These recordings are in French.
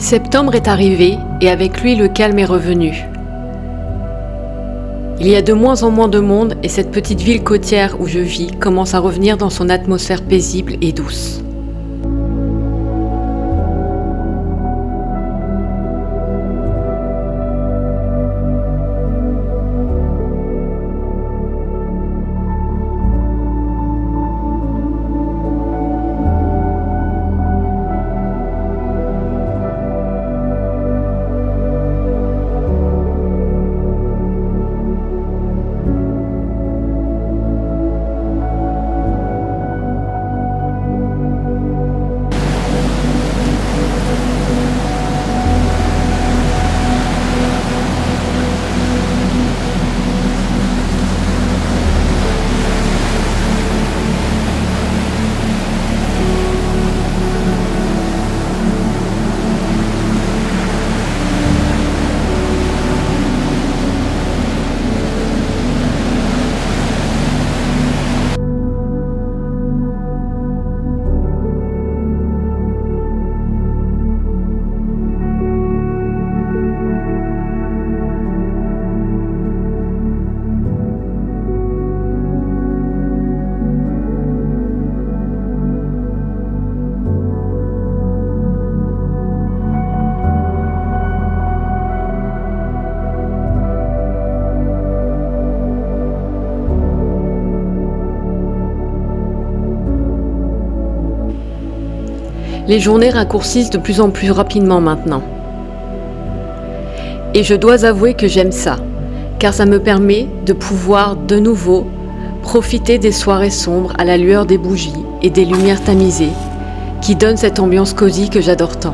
Septembre est arrivé et avec lui le calme est revenu. Il y a de moins en moins de monde et cette petite ville côtière où je vis commence à revenir dans son atmosphère paisible et douce. Les journées raccourcissent de plus en plus rapidement maintenant. Et je dois avouer que j'aime ça, car ça me permet de pouvoir de nouveau profiter des soirées sombres à la lueur des bougies et des lumières tamisées qui donnent cette ambiance cosy que j'adore tant.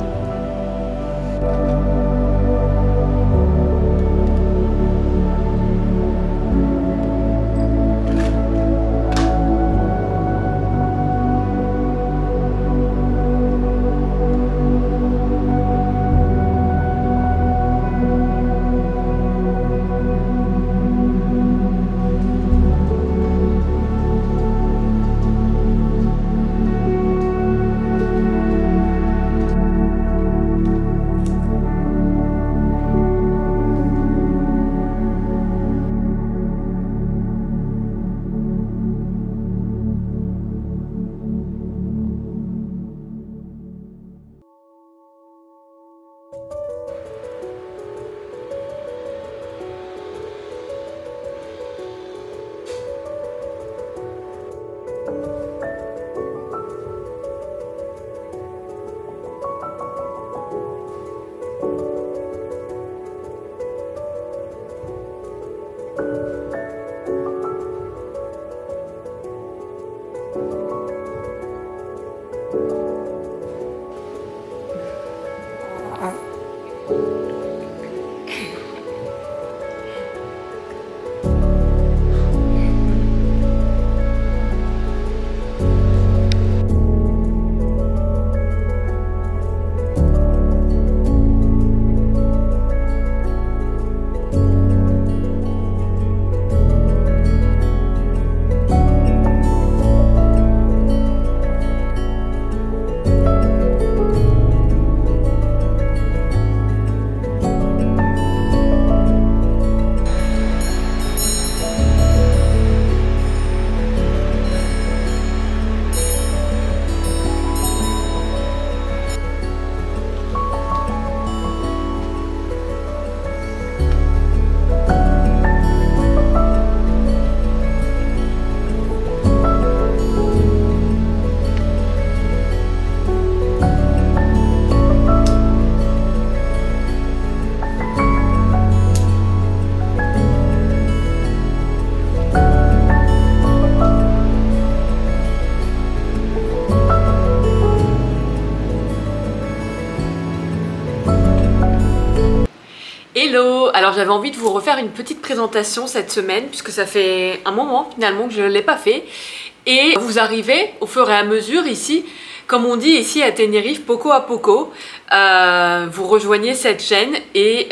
Hello! Alors j'avais envie de vous refaire une petite présentation cette semaine puisque ça fait un moment finalement que je ne l'ai pas fait et vous arrivez au fur et à mesure ici, comme on dit ici à Tenerife, poco à poco, vous rejoignez cette chaîne et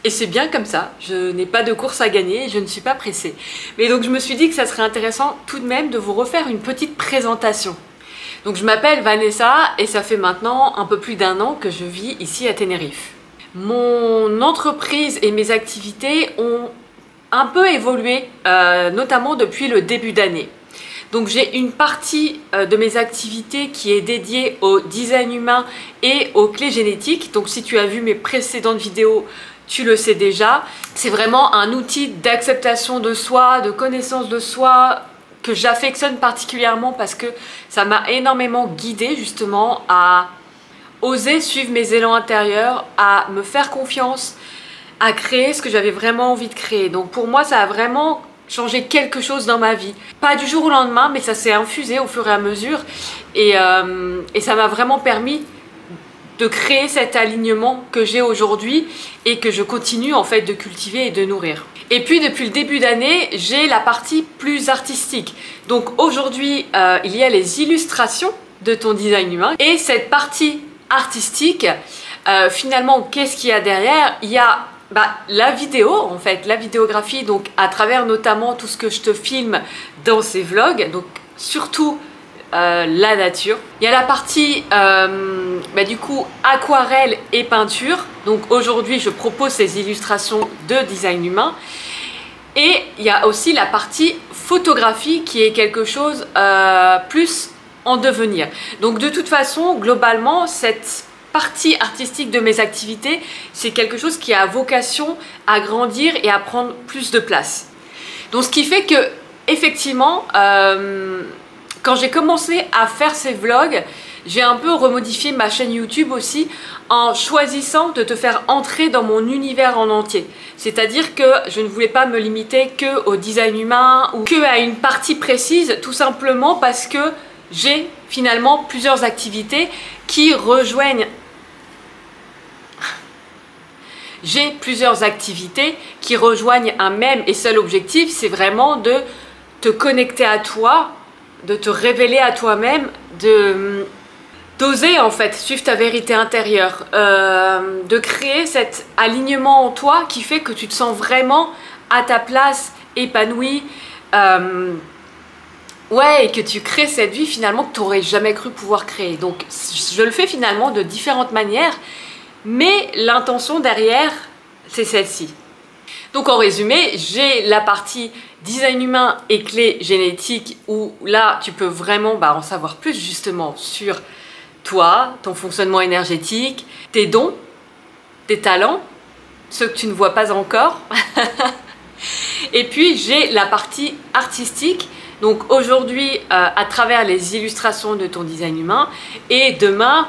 c'est bien comme ça. Je n'ai pas de course à gagner et je ne suis pas pressée. Mais donc je me suis dit que ça serait intéressant tout de même de vous refaire une petite présentation. Donc je m'appelle Vanessa et ça fait maintenant un peu plus d'1 an que je vis ici à Tenerife. Mon entreprise et mes activités ont un peu évolué, notamment depuis le début d'année. Donc j'ai une partie de mes activités qui est dédiée au design humain et aux clés génétiques. Donc si tu as vu mes précédentes vidéos, tu le sais déjà. C'est vraiment un outil d'acceptation de soi, de connaissance de soi, que j'affectionne particulièrement parce que ça m'a énormément guidée justement à oser suivre mes élans intérieurs, à me faire confiance, à créer ce que j'avais vraiment envie de créer. Donc pour moi, ça a vraiment changé quelque chose dans ma vie. Pas du jour au lendemain, mais ça s'est infusé au fur et à mesure. Et ça m'a vraiment permis de créer cet alignement que j'ai aujourd'hui et que je continue en fait de cultiver et de nourrir. Et puis depuis le début d'année, j'ai la partie plus artistique. Donc aujourd'hui, il y a les illustrations de ton design humain. Et cette partie artistique, finalement, qu'est-ce qu'il y a derrière? Il y a la vidéo, en fait, la vidéographie, donc à travers notamment tout ce que je te filme dans ces vlogs, donc surtout la nature. Il y a la partie du coup aquarelle et peinture. Donc aujourd'hui je propose ces illustrations de design humain. Et il y a aussi la partie photographie qui est quelque chose plus en devenir. Donc de toute façon, globalement, cette partie artistique de mes activités, c'est quelque chose qui a vocation à grandir et à prendre plus de place. Donc ce qui fait que effectivement, quand j'ai commencé à faire ces vlogs, j'ai un peu remodifié ma chaîne YouTube aussi en choisissant de te faire entrer dans mon univers en entier. C'est-à-dire que je ne voulais pas me limiter que au design humain ou que à une partie précise, tout simplement parce que j'ai finalement plusieurs activités qui rejoignent. J'ai plusieurs activités qui rejoignent un même et seul objectif, c'est vraiment de te connecter à toi, de te révéler à toi-même, d'oser en fait suivre ta vérité intérieure, de créer cet alignement en toi qui fait que tu te sens vraiment à ta place, épanoui, ouais, et que tu crées cette vie finalement que tu n'aurais jamais cru pouvoir créer. Donc je le fais finalement de différentes manières, mais l'intention derrière, c'est celle-ci. Donc en résumé, j'ai la partie design humain et clés génétiques où là, tu peux vraiment en savoir plus justement sur toi, ton fonctionnement énergétique, tes dons, tes talents, ceux que tu ne vois pas encore. Et puis j'ai la partie artistique. Donc aujourd'hui, à travers les illustrations de ton design humain et demain,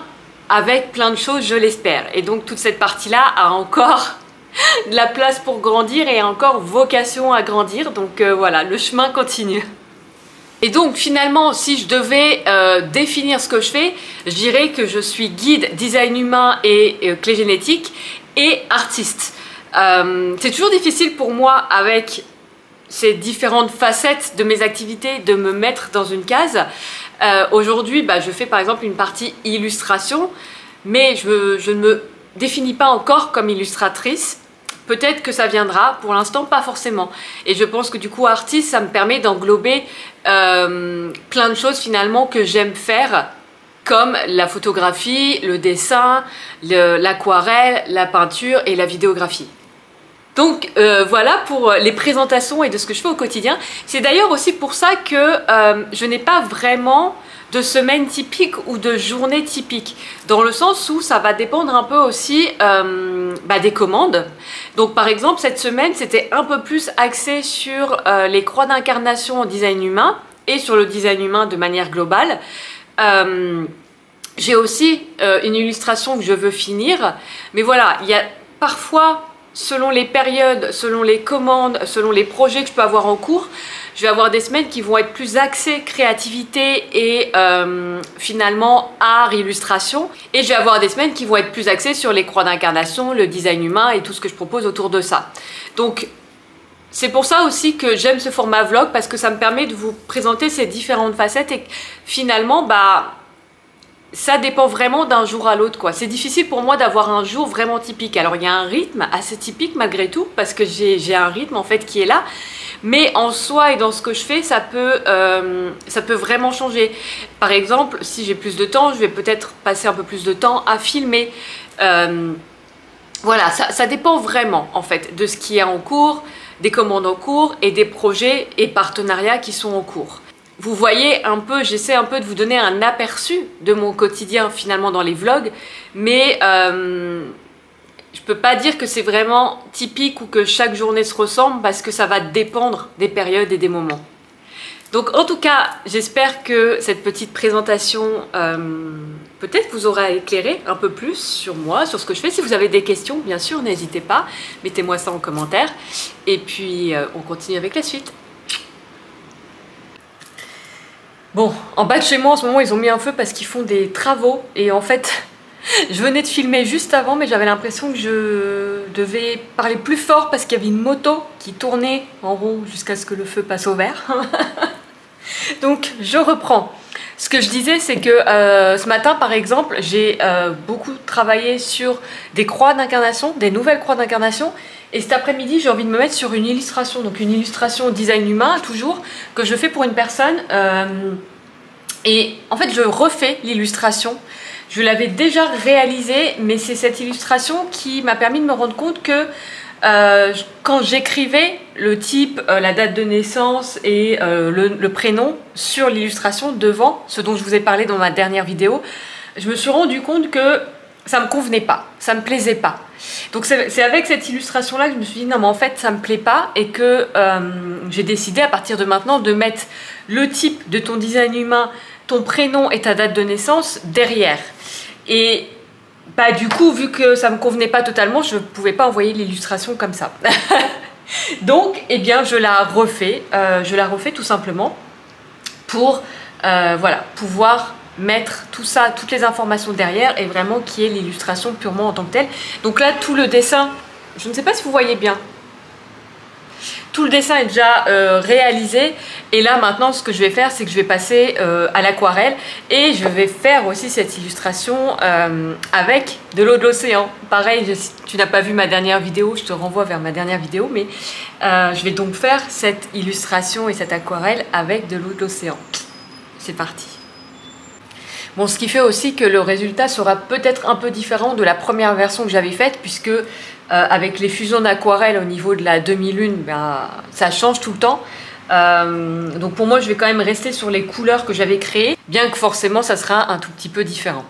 avec plein de choses, je l'espère. Et donc toute cette partie-là a encore de la place pour grandir et encore vocation à grandir. Donc voilà, le chemin continue. Et donc finalement, si je devais définir ce que je fais, je dirais que je suis guide design humain et clé génétique et artiste. C'est toujours difficile pour moi avec ces différentes facettes de mes activités de me mettre dans une case. Aujourd'hui, je fais par exemple une partie illustration, mais je ne me définis pas encore comme illustratrice. Peut-être que ça viendra, pour l'instant pas forcément. Et je pense que du coup artiste, ça me permet d'englober plein de choses finalement que j'aime faire, comme la photographie, le dessin, l'aquarelle, la peinture et la vidéographie. Donc voilà pour les présentations et de ce que je fais au quotidien. C'est d'ailleurs aussi pour ça que je n'ai pas vraiment de semaine typique ou de journée typique, dans le sens où ça va dépendre un peu aussi des commandes. Donc par exemple cette semaine c'était un peu plus axé sur les croix d'incarnation en design humain et sur le design humain de manière globale. J'ai aussi une illustration que je veux finir, mais voilà, il y a parfois selon les périodes, selon les commandes, selon les projets que je peux avoir en cours, je vais avoir des semaines qui vont être plus axées créativité et finalement art, illustration. Et je vais avoir des semaines qui vont être plus axées sur les croix d'incarnation, le design humain et tout ce que je propose autour de ça. Donc c'est pour ça aussi que j'aime ce format vlog, parce que ça me permet de vous présenter ces différentes facettes et finalement ça dépend vraiment d'un jour à l'autre, quoi. C'est difficile pour moi d'avoir un jour vraiment typique. Alors il y a un rythme assez typique malgré tout, parce que j'ai un rythme en fait qui est là. Mais en soi et dans ce que je fais, ça peut vraiment changer. Par exemple, si j'ai plus de temps, je vais peut-être passer un peu plus de temps à filmer. Voilà, ça dépend vraiment en fait de ce qui est en cours, des commandes en cours et des projets et partenariats qui sont en cours. Vous voyez un peu, j'essaie un peu de vous donner un aperçu de mon quotidien finalement dans les vlogs, mais je peux pas dire que c'est vraiment typique ou que chaque journée se ressemble, parce que ça va dépendre des périodes et des moments. Donc en tout cas, j'espère que cette petite présentation peut-être vous aura éclairé un peu plus sur moi, sur ce que je fais. Si vous avez des questions, bien sûr, n'hésitez pas, mettez-moi ça en commentaire. Et puis on continue avec la suite. Bon, en bas de chez moi en ce moment ils ont mis un feu parce qu'ils font des travaux, et en fait je venais de filmer juste avant, mais j'avais l'impression que je devais parler plus fort parce qu'il y avait une moto qui tournait en rond jusqu'à ce que le feu passe au vert. Donc je reprends. Ce que je disais, c'est que ce matin par exemple, j'ai beaucoup travaillé sur des croix d'incarnation, des nouvelles croix d'incarnation. Et cet après-midi, j'ai envie de me mettre sur une illustration, donc une illustration design humain, toujours, que je fais pour une personne. Et en fait, je refais l'illustration. Je l'avais déjà réalisée, mais c'est cette illustration qui m'a permis de me rendre compte que quand j'écrivais le type, la date de naissance et le prénom sur l'illustration devant, ce dont je vous ai parlé dans ma dernière vidéo, je me suis rendu compte que ça me convenait pas, ça me plaisait pas. Donc c'est avec cette illustration là que je me suis dit non mais en fait ça me plaît pas, et que j'ai décidé à partir de maintenant de mettre le type de ton design humain, ton prénom et ta date de naissance derrière. Et du coup, vu que ça me convenait pas totalement, je pouvais pas envoyer l'illustration comme ça. Donc eh bien je la refais tout simplement pour voilà, pouvoir mettre tout ça, toutes les informations derrière, et vraiment qu'il y ait l'illustration purement en tant que telle. Donc là, tout le dessin, je ne sais pas si vous voyez bien, tout le dessin est déjà réalisé, et là maintenant ce que je vais faire, c'est que je vais passer à l'aquarelle, et je vais faire aussi cette illustration avec de l'eau de l'océan. Pareil, si tu n'as pas vu ma dernière vidéo, je te renvoie vers ma dernière vidéo, mais je vais donc faire cette illustration et cette aquarelle avec de l'eau de l'océan. C'est parti. Bon, ce qui fait aussi que le résultat sera peut-être un peu différent de la première version que j'avais faite, puisque avec les fusions d'aquarelle au niveau de la demi-lune, ça change tout le temps. Donc pour moi, je vais quand même rester sur les couleurs que j'avais créées, bien que forcément ça sera un tout petit peu différent.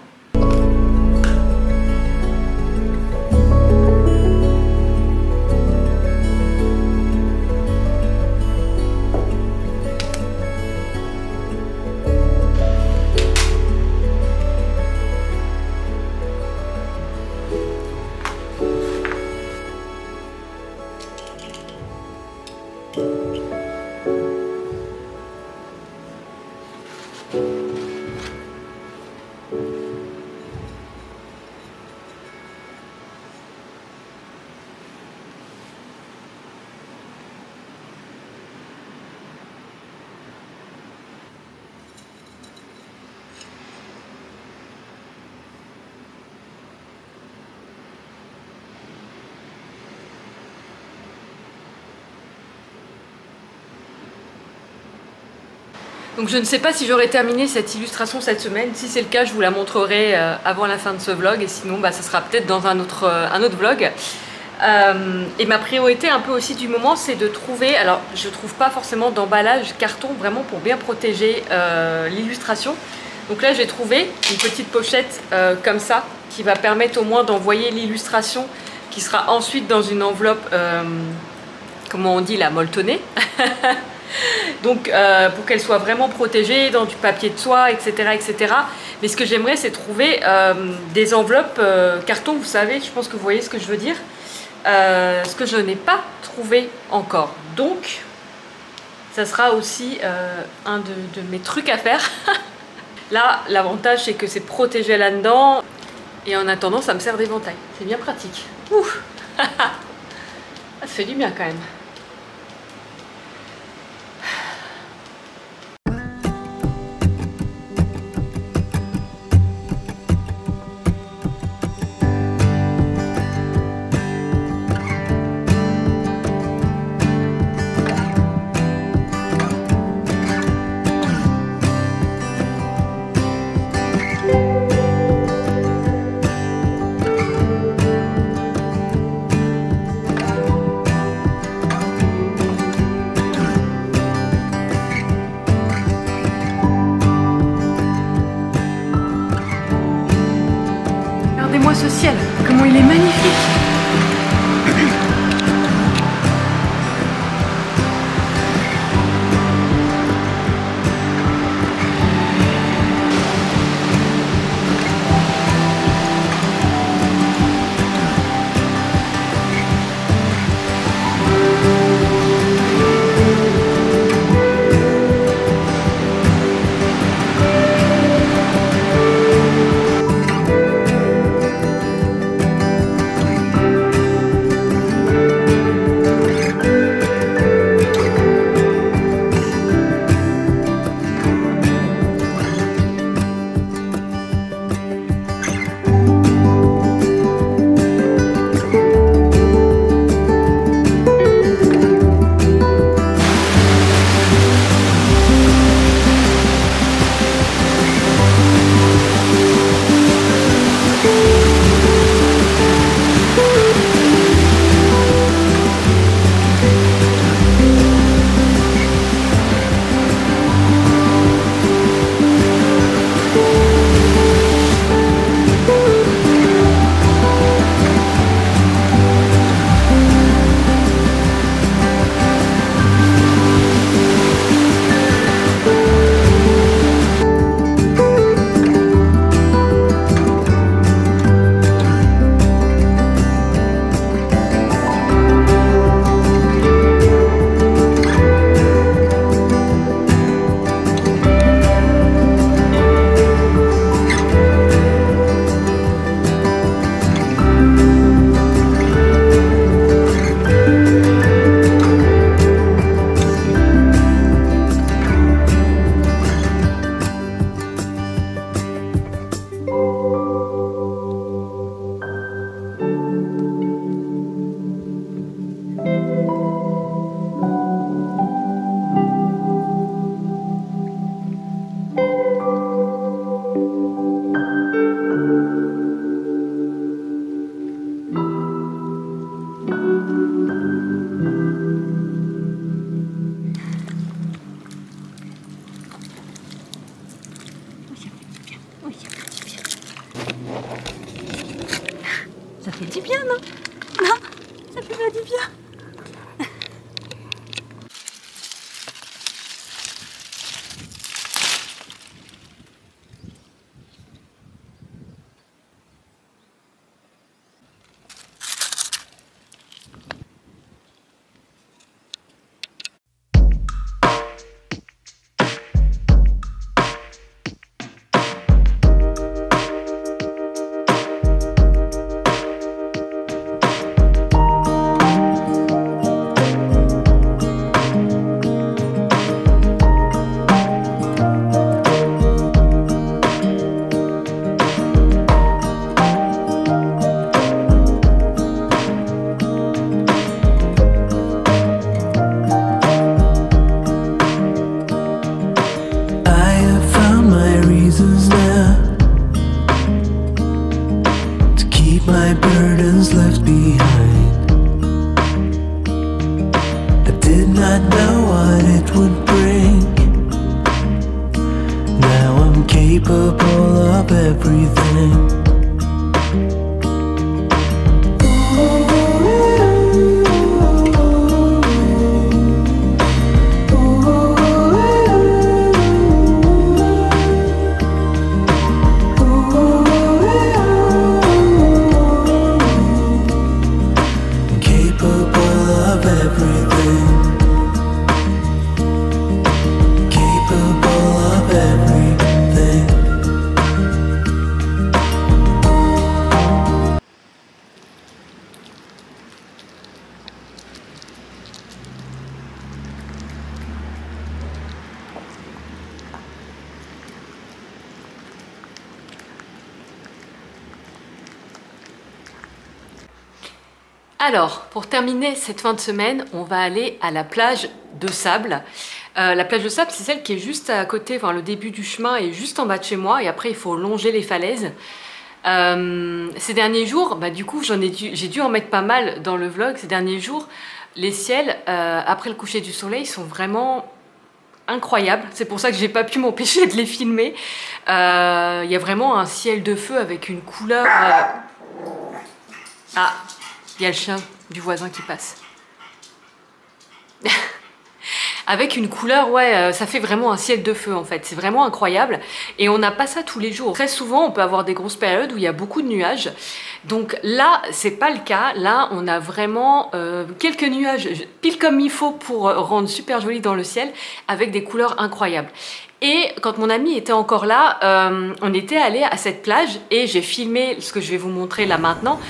Donc je ne sais pas si j'aurai terminé cette illustration cette semaine. Si c'est le cas, je vous la montrerai avant la fin de ce vlog, et sinon ça sera peut-être dans un autre vlog. Et ma priorité un peu aussi du moment, c'est de trouver, alors je trouve pas forcément d'emballage carton vraiment pour bien protéger l'illustration. Donc là j'ai trouvé une petite pochette comme ça, qui va permettre au moins d'envoyer l'illustration, qui sera ensuite dans une enveloppe, comment on dit, la molletonnée. Donc pour qu'elle soit vraiment protégée dans du papier de soie, etc. etc. Mais ce que j'aimerais, c'est trouver des enveloppes carton, vous savez, je pense que vous voyez ce que je veux dire, ce que je n'ai pas trouvé encore. Donc, ça sera aussi un de mes trucs à faire. Là, l'avantage, c'est que c'est protégé là-dedans. Et en attendant, ça me sert d'éventail. C'est bien pratique. Ouh. Ça fait du bien quand même. Regardez-moi ce ciel, comment il est magnifique! Ça fait du bien, non? Non, ça fait pas du bien. My burdens left behind. I did not know what it would bring. Now I'm capable of everything. Alors, pour terminer cette fin de semaine, on va aller à la plage de sable. La plage de sable, c'est celle qui est juste à côté, enfin le début du chemin est juste en bas de chez moi et après il faut longer les falaises. Ces derniers jours, bah, du coup j'ai dû en mettre pas mal dans le vlog. Ces derniers jours, les ciels, après le coucher du soleil, sont vraiment incroyables. C'est pour ça que j'ai pas pu m'empêcher de les filmer. Il y a vraiment un ciel de feu avec une couleur... Ah, il y a le chien du voisin qui passe. Avec une couleur, ouais, ça fait vraiment un ciel de feu en fait. C'est vraiment incroyable. Et on n'a pas ça tous les jours. Très souvent, on peut avoir des grosses périodes où il y a beaucoup de nuages. Donc là, c'est pas le cas. Là, on a vraiment quelques nuages pile comme il faut pour rendre super joli dans le ciel avec des couleurs incroyables. Et quand mon ami était encore là, on était allé à cette plage et j'ai filmé ce que je vais vous montrer là maintenant.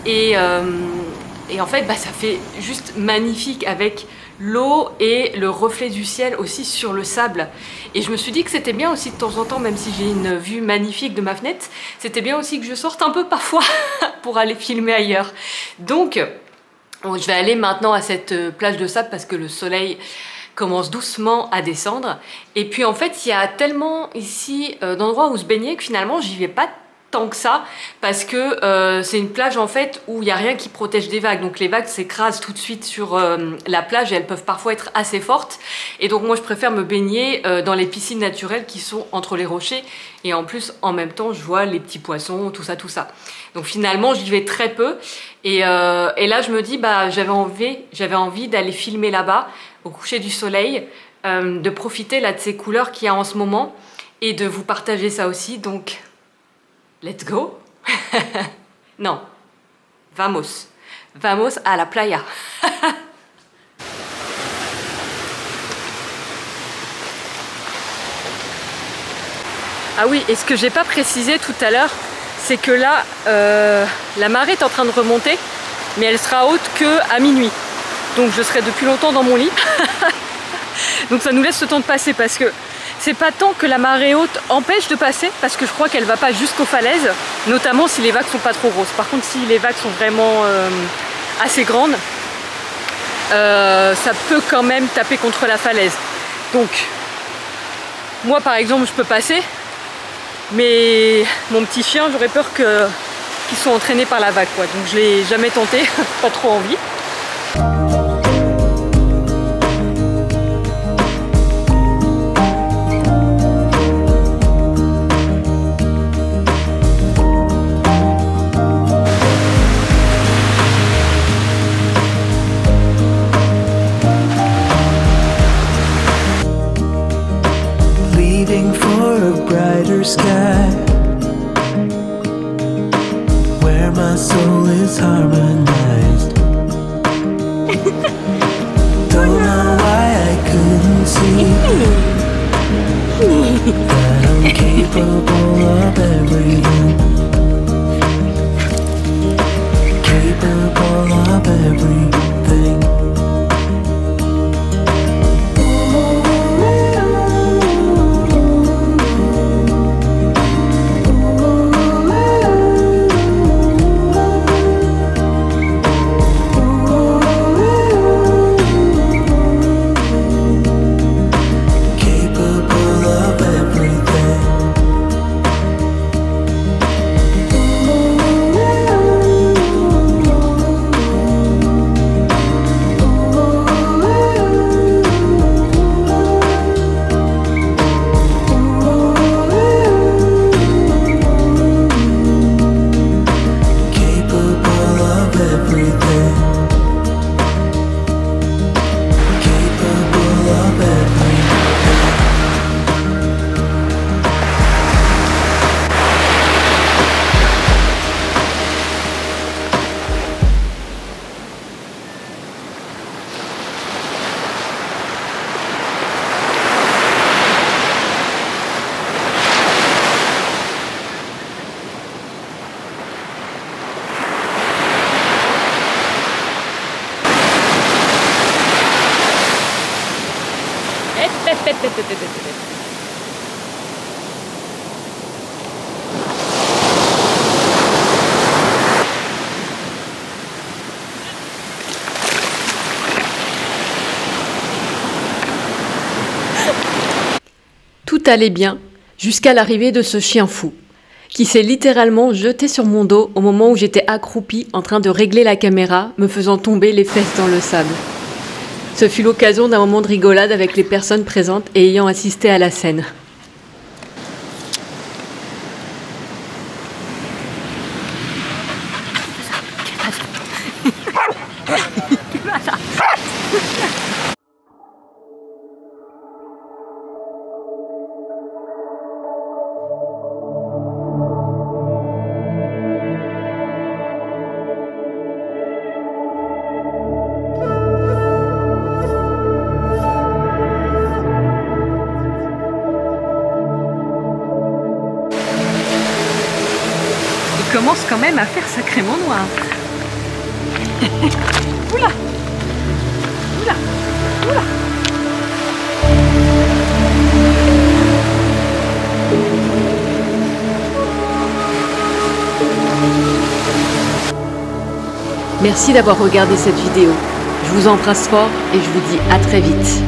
Et en fait, bah, ça fait juste magnifique avec l'eau et le reflet du ciel aussi sur le sable. Et je me suis dit que c'était bien aussi de temps en temps, même si j'ai une vue magnifique de ma fenêtre, c'était bien aussi que je sorte un peu parfois pour aller filmer ailleurs. Donc, je vais aller maintenant à cette plage de sable parce que le soleil commence doucement à descendre. Et puis en fait, il y a tellement ici d'endroits où se baigner que finalement, j'y vais pas tant que ça parce que c'est une plage en fait où il n'y a rien qui protège des vagues, donc les vagues s'écrasent tout de suite sur la plage et elles peuvent parfois être assez fortes et donc moi je préfère me baigner dans les piscines naturelles qui sont entre les rochers et en plus en même temps je vois les petits poissons, tout ça, donc finalement j'y vais très peu et là je me dis bah j'avais envie d'aller filmer là-bas au coucher du soleil, de profiter là de ces couleurs qu'il y a en ce moment et de vous partager ça aussi, donc let's go. Non, vamos. Vamos à la playa. Ah oui, et ce que j'ai pas précisé tout à l'heure, c'est que là, la marée est en train de remonter, mais elle sera haute qu'à minuit. Donc je serai depuis longtemps dans mon lit. Donc ça nous laisse le temps de passer parce que c'est pas tant que la marée haute empêche de passer, parce que je crois qu'elle va pas jusqu'aux falaises, notamment si les vagues sont pas trop grosses. Par contre, si les vagues sont vraiment assez grandes, ça peut quand même taper contre la falaise. Donc, moi par exemple, je peux passer, mais mon petit chien, j'aurais peur qu'il soit entraîné par la vague, quoi. Donc je l'ai jamais tenté, pas trop envie. Sky where my soul is harmonized. Don't know why I couldn't see that I'm capable of everything. Capable of everything. Everything. Tout allait bien jusqu'à l'arrivée de ce chien fou, qui s'est littéralement jeté sur mon dos au moment où j'étais accroupie en train de régler la caméra, me faisant tomber les fesses dans le sable. Ce fut l'occasion d'un moment de rigolade avec les personnes présentes et ayant assisté à la scène. Il commence quand même à faire sacrément noir. Oula! Oula! Oula! Merci d'avoir regardé cette vidéo. Je vous embrasse fort et je vous dis à très vite.